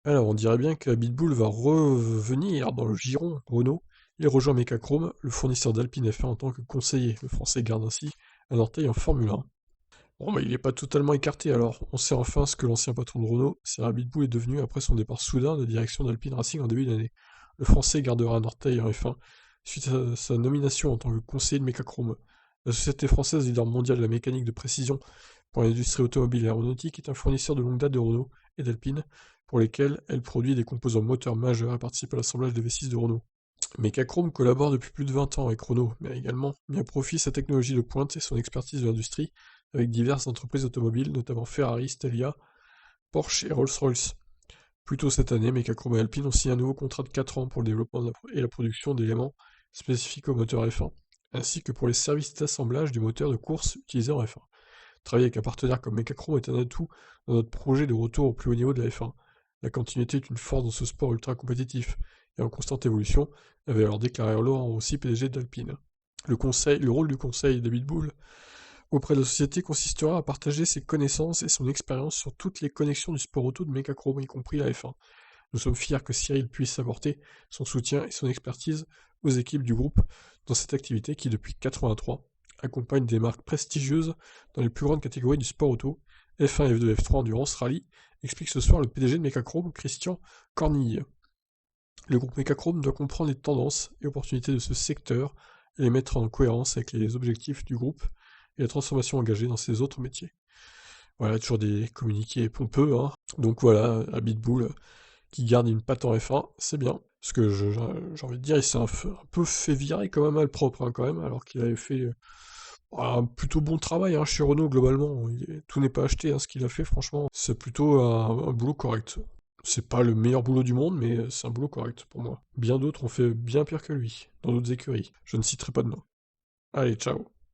Alors, on dirait bien que Bitbull va revenir dans le giron Renault. Il rejoint Mecachrome, le fournisseur d'Alpine F1 en tant que conseiller. Le français garde ainsi un orteil en Formule 1. Bon, bah, il n'est pas totalement écarté alors. On sait enfin ce que l'ancien patron de Renault, Cyril Bitbull, est devenu après son départ soudain de direction d'Alpine Racing en début d'année. Le français gardera un orteil en F1 suite à sa nomination en tant que conseiller de Mecachrome. La société française leader mondiale de la mécanique de précision pour l'industrie automobile et aéronautique est un fournisseur de longue date de Renault et d'Alpine, pour lesquels elle produit des composants moteurs majeurs et participe à l'assemblage des V6 de Renault. Mecachrome collabore depuis plus de 20 ans avec Renault, mais a également mis à profit sa technologie de pointe et son expertise de l'industrie avec diverses entreprises automobiles, notamment Ferrari, Stelia, Porsche et Rolls-Royce. Plus tôt cette année, Mecachrome et Alpine ont signé un nouveau contrat de 4 ans pour le développement et la production d'éléments spécifiques au moteur F1, ainsi que pour les services d'assemblage du moteur de course utilisé en F1. Travailler avec un partenaire comme Mecachrome est un atout dans notre projet de retour au plus haut niveau de la F1. La continuité est une force dans ce sport ultra compétitif et en constante évolution, avait alors déclaré Laurent Rossi, PDG d'Alpine. Le rôle du conseil David Bull auprès de la société consistera à partager ses connaissances et son expérience sur toutes les connexions du sport auto de Mecachrome, y compris la F1. Nous sommes fiers que Cyril puisse apporter son soutien et son expertise aux équipes du groupe dans cette activité qui, depuis 1983, accompagne des marques prestigieuses dans les plus grandes catégories du sport auto, F1, F2, F3, Endurance, Rallye, explique ce soir le PDG de Mecachrome, Christian Cornille. Le groupe Mecachrome doit comprendre les tendances et opportunités de ce secteur et les mettre en cohérence avec les objectifs du groupe et la transformation engagée dans ses autres métiers. Voilà, toujours des communiqués pompeux, hein. Donc voilà, à Bitbull, qui garde une patte en F1, c'est bien. Parce que j'ai envie de dire, il s'est un peu fait virer comme un malpropre, hein, quand même, alors qu'il avait fait un plutôt bon travail, hein, chez Renault, globalement. Tout n'est pas acheté, hein, ce qu'il a fait, franchement. C'est plutôt un boulot correct. C'est pas le meilleur boulot du monde, mais c'est un boulot correct pour moi. Bien d'autres ont fait bien pire que lui, dans d'autres écuries. Je ne citerai pas de nom. Allez, ciao.